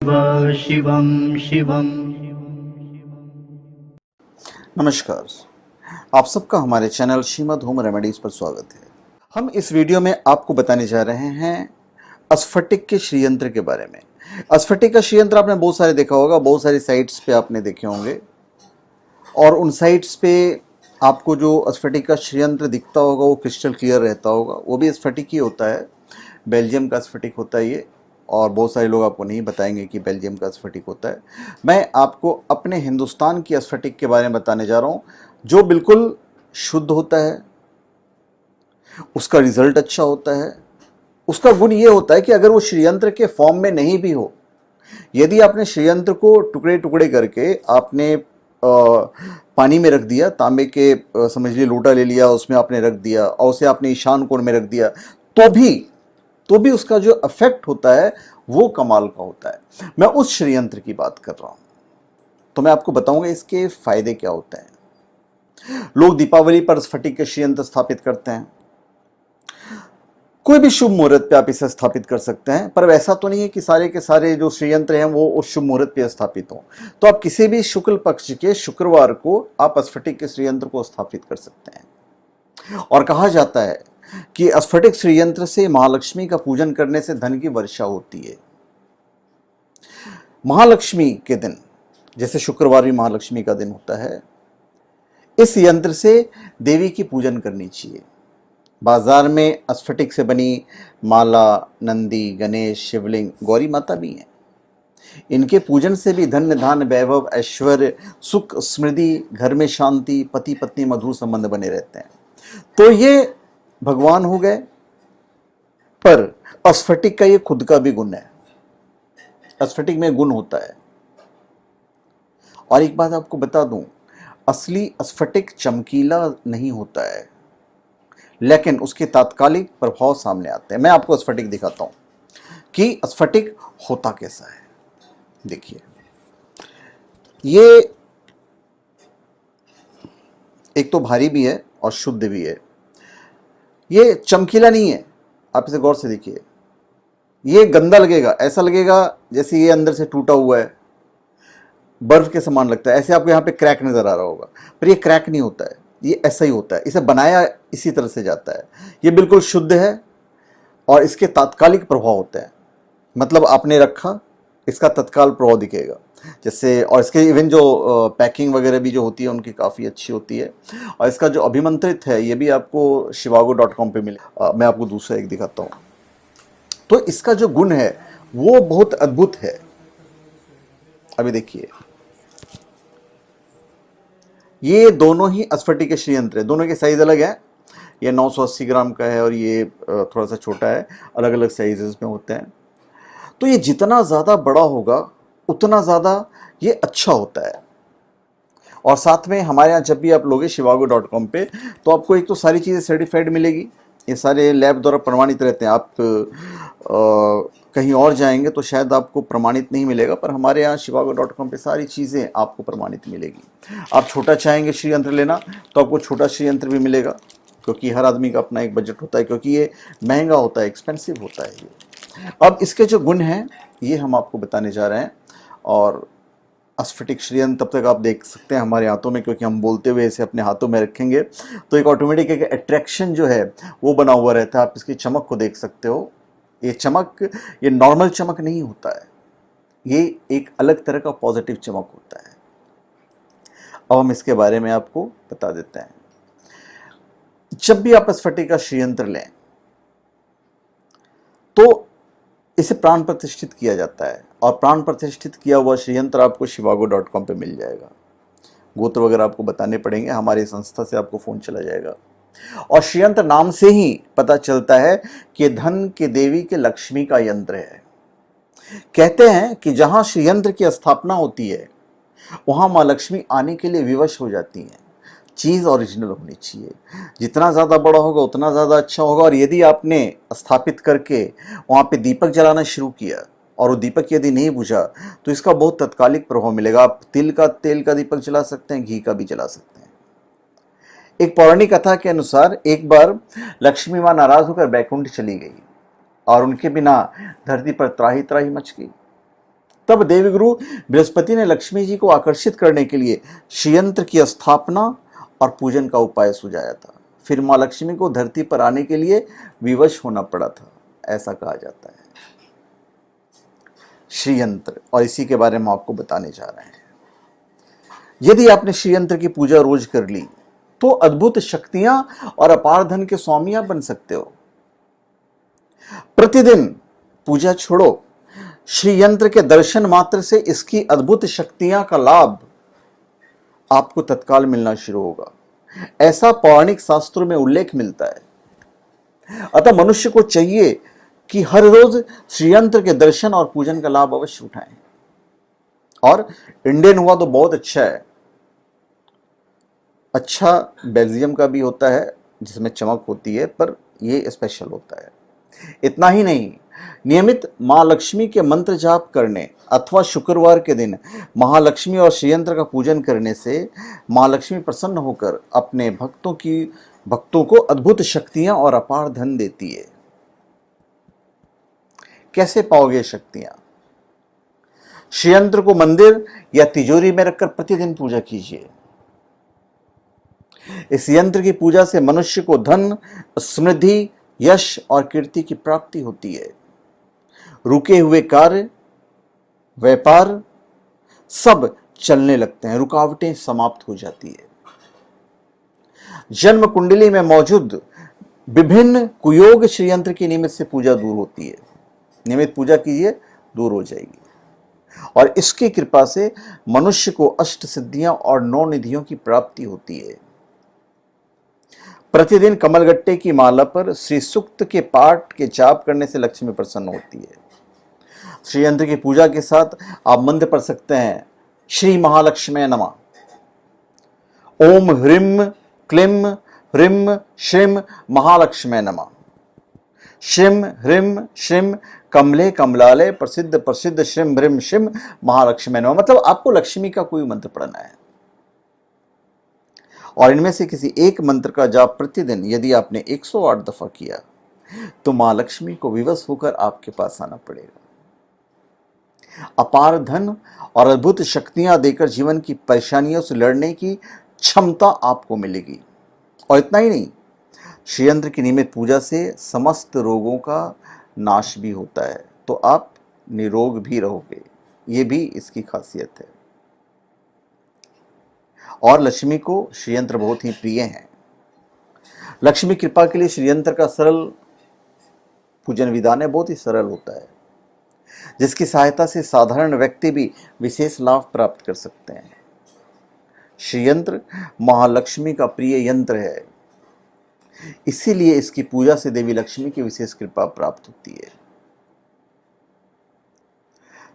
शिवं शिवं। नमस्कार, आप सबका हमारे चैनल श्रीमद् होम रेमेडीज पर स्वागत है। हम इस वीडियो में आपको बताने जा रहे हैं स्फटिक के श्रीयंत्र के बारे में। स्फटिक का श्रीयंत्र आपने बहुत सारे देखा होगा, बहुत सारी साइट्स पे आपने देखे होंगे, और उन साइट्स पे आपको जो स्फटिक का श्रीयंत्र दिखता होगा वो क्रिस्टल क्लियर रहता होगा। वो भी स्फटिक ही होता है, बेल्जियम का स्फटिक होता है ये, और बहुत सारे लोग आपको नहीं बताएंगे कि बेल्जियम का स्फटिक होता है। मैं आपको अपने हिंदुस्तान की स्फटिक के बारे में बताने जा रहा हूँ, जो बिल्कुल शुद्ध होता है, उसका रिजल्ट अच्छा होता है। उसका गुण ये होता है कि अगर वो श्रीयंत्र के फॉर्म में नहीं भी हो, यदि आपने श्रीयंत्र को टुकड़े टुकड़े करके आपने पानी में रख दिया, तांबे के समझ लीजिए लोटा ले लिया, उसमें आपने रख दिया और उसे आपने ईशान कोण में रख दिया, तो भी उसका जो इफेक्ट होता है वो कमाल का होता है। मैं उस श्रीयंत्र की बात कर रहा हूं। तो मैं आपको बताऊंगा इसके फायदे क्या होते हैं। लोग दीपावली पर स्फटिक के श्रीयंत्र स्थापित करते हैं। कोई भी शुभ मुहूर्त पे आप इसे स्थापित कर सकते हैं, पर वैसा तो नहीं है कि सारे के सारे जो श्रीयंत्र हैं वो उस शुभ मुहूर्त पे स्थापित हों। तो आप किसी भी शुक्ल पक्ष के शुक्रवार को आप स्फटिक के श्रीयंत्र को स्थापित कर सकते हैं। और कहा जाता है कि स्फटिक श्रीयंत्र से महालक्ष्मी का पूजन करने से धन की वर्षा होती है। महालक्ष्मी के दिन, जैसे शुक्रवार भी महालक्ष्मी का दिन होता है, इस यंत्र से देवी की पूजन करनी चाहिए। बाजार में स्फटिक से बनी माला, नंदी, गणेश, शिवलिंग, गौरी माता भी हैं। इनके पूजन से भी धन्य धान, वैभव, ऐश्वर्य, सुख, समृद्धि, घर में शांति, पति पत्नी मधुर संबंध बने रहते हैं। तो ये भगवान हो गए, पर स्फटिक का ये खुद का भी गुण है। स्फटिक में गुण होता है। और एक बात आपको बता दूं, असली स्फटिक चमकीला नहीं होता है, लेकिन उसके तात्कालिक प्रभाव सामने आते हैं। मैं आपको स्फटिक दिखाता हूं कि स्फटिक होता कैसा है। देखिए, ये एक तो भारी भी है और शुद्ध भी है। ये चमकीला नहीं है, आप इसे गौर से देखिए। ये गंदा लगेगा, ऐसा लगेगा जैसे ये अंदर से टूटा हुआ है, बर्फ के समान लगता है। ऐसे आपको यहाँ पे क्रैक नजर आ रहा होगा, पर ये क्रैक नहीं होता है, ये ऐसा ही होता है। इसे बनाया इसी तरह से जाता है। ये बिल्कुल शुद्ध है और इसके तात्कालिक प्रभाव होते हैं। मतलब आपने रखा, इसका तत्काल प्रभाव दिखेगा जैसे। और इसके इवन जो पैकिंग वगैरह भी जो होती है उनकी काफ़ी अच्छी होती है। और इसका जो अभिमंत्रित है ये भी आपको shivago.com पे मिले। मैं आपको दूसरा एक दिखाता हूँ। तो इसका जो गुण है वो बहुत अद्भुत है। अभी देखिए, ये दोनों ही स्फटिक के श्रीयंत्र है। दोनों के साइज अलग है। ये 980 ग्राम का है और ये थोड़ा सा छोटा है। अलग अलग साइजेस में होते हैं। तो ये जितना ज़्यादा बड़ा होगा उतना ज़्यादा ये अच्छा होता है। और साथ में हमारे यहाँ जब भी आप लोगे shivago.com पे, तो आपको एक तो सारी चीज़ें सर्टिफाइड मिलेगी। ये सारे लैब द्वारा प्रमाणित रहते हैं। आप कहीं और जाएंगे तो शायद आपको प्रमाणित नहीं मिलेगा, पर हमारे यहाँ shivago.com पे सारी चीज़ें आपको प्रमाणित मिलेगी। आप छोटा चाहेंगे श्रीयंत्र लेना तो आपको छोटा श्रीयंत्र भी मिलेगा, क्योंकि हर आदमी का अपना एक बजट होता है, क्योंकि ये महंगा होता है, एक्सपेंसिव होता है ये। अब इसके जो गुण हैं ये हम आपको बताने जा रहे हैं। और स्फटिक श्रीयंत्र तब तक आप देख सकते हैं हमारे हाथों में, क्योंकि हम बोलते हुए इसे अपने हाथों में रखेंगे तो एक ऑटोमेटिक एक अट्रैक्शन जो है वो बना हुआ रहता है। आप इसकी चमक को देख सकते हो। ये चमक, ये नॉर्मल चमक नहीं होता है, ये एक अलग तरह का पॉजिटिव चमक होता है। अब हम इसके बारे में आपको बता देते हैं। जब भी आप स्फटिक का श्रीयंत्र लें तो इसे प्राण प्रतिष्ठित किया जाता है, और प्राण प्रतिष्ठित किया हुआ श्रीयंत्र आपको shivago.com पे मिल जाएगा। गोत्र वगैरह आपको बताने पड़ेंगे, हमारी संस्था से आपको फ़ोन चला जाएगा। और श्रीयंत्र नाम से ही पता चलता है कि धन के देवी के लक्ष्मी का यंत्र है। कहते हैं कि जहां श्रीयंत्र की स्थापना होती है वहां माँ लक्ष्मी आने के लिए विवश हो जाती हैं। चीज़ ओरिजिनल होनी चाहिए। जितना ज़्यादा बड़ा होगा उतना ज़्यादा अच्छा होगा। और यदि आपने स्थापित करके वहाँ पे दीपक जलाना शुरू किया और वो दीपक यदि नहीं बुझा तो इसका बहुत तत्कालिक प्रभाव मिलेगा। आप तेल का दीपक जला सकते हैं, घी का भी जला सकते हैं। एक पौराणिक कथा के अनुसार एक बार लक्ष्मी माँ नाराज होकर बैकुंठ चली गई और उनके बिना धरती पर त्राही त्राही मच गई। तब देवगुरु बृहस्पति ने लक्ष्मी जी को आकर्षित करने के लिए श्रीयंत्र की स्थापना और पूजन का उपाय सुझाया था। फिर मां लक्ष्मी को धरती पर आने के लिए विवश होना पड़ा था, ऐसा कहा जाता है। श्रीयंत्र, और इसी के बारे में आपको बताने जा रहे हैं। यदि आपने श्रीयंत्र की पूजा रोज कर ली तो अद्भुत शक्तियां और अपार धन के स्वामी आप बन सकते हो। प्रतिदिन पूजा छोड़ो, श्री यंत्र के दर्शन मात्र से इसकी अद्भुत शक्तियां का लाभ आपको तत्काल मिलना शुरू होगा, ऐसा पौराणिक शास्त्रों में उल्लेख मिलता है। अतः मनुष्य को चाहिए कि हर रोज श्री यंत्र के दर्शन और पूजन का लाभ अवश्य उठाएं। और इंडियन हुआ तो बहुत अच्छा है, अच्छा बेल्जियम का भी होता है जिसमें चमक होती है, पर यह स्पेशल होता है। इतना ही नहीं, नियमित मां लक्ष्मी के मंत्र जाप करने अथवा शुक्रवार के दिन महालक्ष्मी और श्रीयंत्र का पूजन करने से मां लक्ष्मी प्रसन्न होकर अपने भक्तों को अद्भुत शक्तियां और अपार धन देती है। कैसे पाओगे शक्तियां? श्रीयंत्र को मंदिर या तिजोरी में रखकर प्रतिदिन पूजा कीजिए। इस यंत्र की पूजा से मनुष्य को धन, समृद्धि, यश और कीर्ति की प्राप्ति होती है। रुके हुए कार्य, व्यापार सब चलने लगते हैं, रुकावटें समाप्त हो जाती है। जन्म कुंडली में मौजूद विभिन्न कुयोग श्रीयंत्र की नियमित से पूजा दूर होती है। नियमित पूजा कीजिए, दूर हो जाएगी। और इसकी कृपा से मनुष्य को अष्ट सिद्धियां और 9 निधियों की प्राप्ति होती है। प्रतिदिन कमलगट्टे की माला पर श्री सूक्त के पाठ के जाप करने से लक्ष्मी प्रसन्न होती है। श्री यंत्र की पूजा के साथ आप मंत्र पढ़ सकते हैं, श्री महालक्ष्मी नमः, ओम ह्रीम क्लीम ह्रीम श्रीम महालक्ष्मी नमः, श्रीम ह्रीम श्रीम कमले कमलालय प्रसिद्ध प्रसिद्ध श्रीम ह्रीम श्रीम महालक्ष्मी नमः। मतलब आपको लक्ष्मी का कोई मंत्र पढ़ना है और इनमें से किसी एक मंत्र का जाप प्रतिदिन यदि आपने 108 दफा किया तो मां लक्ष्मी को विवश होकर आपके पास आना पड़ेगा। अपार धन और अद्भुत शक्तियां देकर जीवन की परेशानियों से लड़ने की क्षमता आपको मिलेगी। और इतना ही नहीं, श्रीयंत्र की नियमित पूजा से समस्त रोगों का नाश भी होता है, तो आप निरोग भी रहोगे। ये भी इसकी खासियत है। और लक्ष्मी को श्रीयंत्र बहुत ही प्रिय है। लक्ष्मी कृपा के लिए श्रीयंत्र का सरल पूजन विधान है, बहुत ही सरल होता है, जिसकी सहायता से साधारण व्यक्ति भी विशेष लाभ प्राप्त कर सकते हैं। श्रीयंत्र महालक्ष्मी का प्रिय यंत्र है, इसीलिए इसकी पूजा से देवी लक्ष्मी की विशेष कृपा प्राप्त होती है।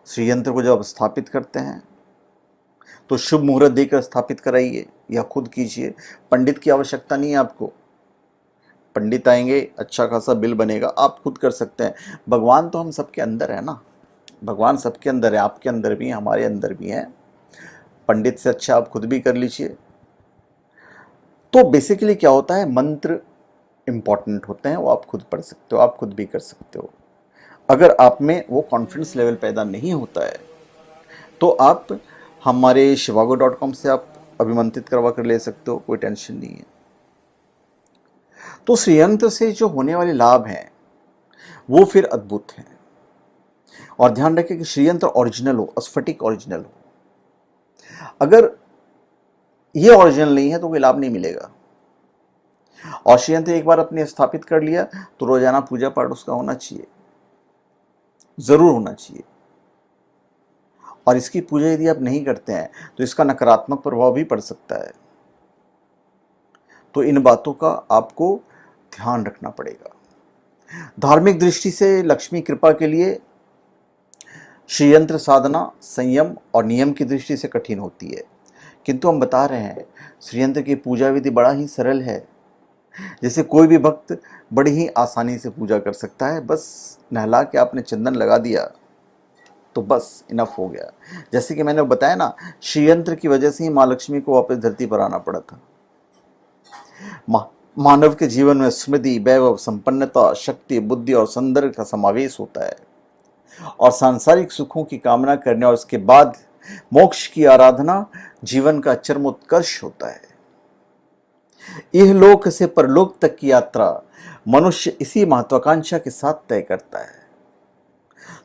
श्रीयंत्र को जब आप स्थापित करते हैं तो शुभ मुहूर्त देकर स्थापित कराइए या खुद कीजिए। पंडित की आवश्यकता नहीं है आपको। पंडित आएंगे, अच्छा खासा बिल बनेगा, आप खुद कर सकते हैं। भगवान तो हम सबके अंदर है ना, भगवान सबके अंदर है, आपके अंदर भी है, हमारे अंदर भी है। पंडित से अच्छा आप खुद भी कर लीजिए। तो बेसिकली क्या होता है, मंत्र इंपॉर्टेंट होते हैं, वो आप खुद पढ़ सकते हो, आप खुद भी कर सकते हो। अगर आप में वो कॉन्फिडेंस लेवल पैदा नहीं होता है तो आप हमारे shivago.com से आप अभिमंत्रित करवा कर ले सकते हो, कोई टेंशन नहीं है। तो श्रीयंत्र से जो होने वाले लाभ हैं वो फिर अद्भुत हैं। और ध्यान रखें कि श्रीयंत्र ओरिजिनल हो, स्फटिक ओरिजिनल हो। अगर ये ओरिजिनल नहीं है तो कोई लाभ नहीं मिलेगा। और श्रीयंत्र एक बार अपने स्थापित कर लिया तो रोजाना पूजा पाठ उसका होना चाहिए, जरूर होना चाहिए। और इसकी पूजा यदि आप नहीं करते हैं तो इसका नकारात्मक प्रभाव भी पड़ सकता है। तो इन बातों का आपको ध्यान रखना पड़ेगा। धार्मिक दृष्टि से लक्ष्मी कृपा के लिए श्रीयंत्र साधना संयम और नियम की दृष्टि से कठिन होती है, किंतु हम बता रहे हैं श्रीयंत्र की पूजा विधि बड़ा ही सरल है, जैसे कोई भी भक्त बड़ी ही आसानी से पूजा कर सकता है। बस नहला के आपने चंदन लगा दिया तो बस इनफ हो गया। जैसे कि मैंने बताया ना, श्रीयंत्र की वजह से ही मां लक्ष्मी को वापस धरती पर आना पड़ा था। मानव के जीवन में स्मृति, वैभव, संपन्नता, शक्ति, बुद्धि और सौंदर्य का समावेश होता है। और सांसारिक सुखों की कामना करने और उसके बाद मोक्ष की आराधना जीवन का चरमोत्कर्ष होता है। इहलोक से परलोक तक की यात्रा मनुष्य इसी महत्वाकांक्षा के साथ तय करता है।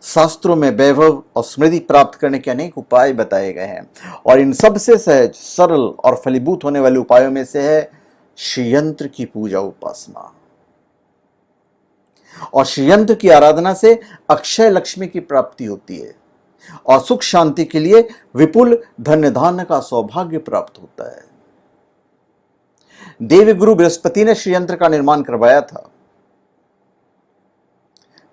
शास्त्रों में वैभव और समृद्धि प्राप्त करने के अनेक उपाय बताए गए हैं और इन सबसे सहज, सरल और फलीभूत होने वाले उपायों में से है श्रीयंत्र की पूजा उपासना। और श्रीयंत्र की आराधना से अक्षय लक्ष्मी की प्राप्ति होती है और सुख शांति के लिए विपुल धन्य धान्य का सौभाग्य प्राप्त होता है। देवगुरु बृहस्पति ने श्रीयंत्र का निर्माण करवाया था।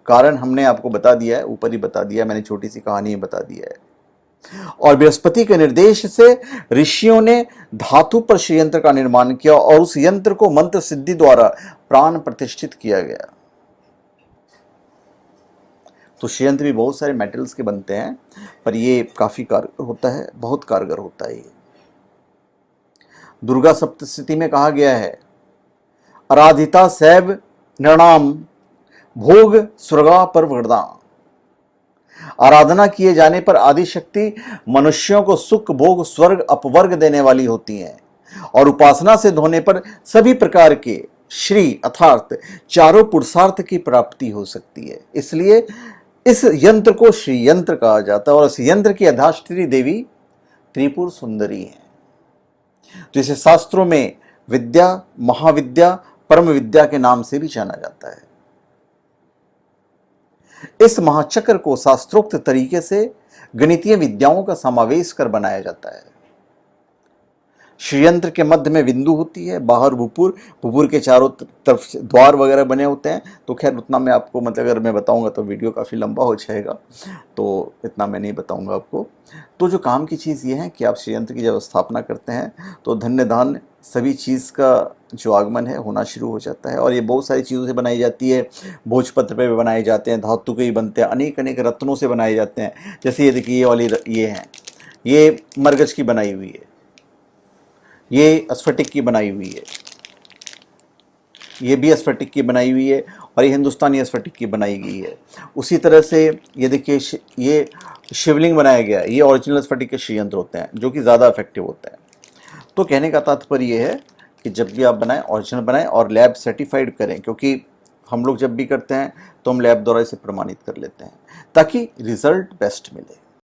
कारण हमने आपको बता दिया है, ऊपर ही बता दिया, मैंने छोटी सी कहानी बता दिया है। और बृहस्पति के निर्देश से ऋषियों ने धातु पर श्रीयंत्र का निर्माण किया और उस यंत्र को मंत्र सिद्धि द्वारा प्राण प्रतिष्ठित किया गया। तो श्रीयंत्र भी बहुत सारे मेटल्स के बनते हैं, पर ये काफी कारगर होता है, बहुत कारगर होता है। ये दुर्गा सप्तशती में कहा गया है, आराधिता सैव नृणाम भोग स्वर्गा पर वरदा। आराधना किए जाने पर आदि शक्ति मनुष्यों को सुख, भोग, स्वर्ग, अपवर्ग देने वाली होती हैं और उपासना से होने पर सभी प्रकार के श्री अर्थात चारों पुरुषार्थ की प्राप्ति हो सकती है। इसलिए इस यंत्र को श्री यंत्र कहा जाता है और इस यंत्र की अधिष्ठात्री देवी त्रिपुर सुंदरी है। तो इसे शास्त्रों में विद्या, महाविद्या, परम विद्या के नाम से भी जाना जाता है। इस महाचक्र को शास्त्रोक्त तरीके से गणितीय विद्याओं का समावेश कर बनाया जाता है। श्रीयंत्र के मध्य में बिंदु होती है, बाहर भूपुर, भूपुर के चारों तरफ द्वार वगैरह बने होते हैं। तो खैर उतना मैं आपको अगर मैं बताऊंगा तो वीडियो काफ़ी लंबा हो जाएगा, तो इतना मैं नहीं बताऊंगा आपको। तो जो काम की चीज़ ये है कि आप श्रीयंत्र की जब स्थापना करते हैं तो धन्य धान्य सभी चीज़ का जो आगमन है होना शुरू हो जाता है। और ये बहुत सारी चीज़ों से बनाई जाती है। भोजपत्र पे भी बनाए जाते हैं, धातु के ही बनते हैं, अनेक अनेक रत्नों से बनाए जाते हैं। जैसे ये देखिए, ये वाली ये हैं, ये मरगज की बनाई हुई है, ये स्फटिक की बनाई हुई है, ये भी स्फटिक की बनाई हुई है और ये हिंदुस्तानी स्फटिक की बनाई गई है। उसी तरह से ये देखिए, ये शिवलिंग बनाया गया है, ये ओरिजिनल स्फटिक के श्रीयंत्र होते हैं जो कि ज़्यादा इफेक्टिव होते हैं। तो कहने का तात्पर्य ये है कि जब भी आप बनाएं ओरिजिनल बनाएं और लैब सर्टिफाइड करें, क्योंकि हम लोग जब भी करते हैं तो हम लैब द्वारा इसे प्रमाणित कर लेते हैं ताकि रिजल्ट बेस्ट मिले।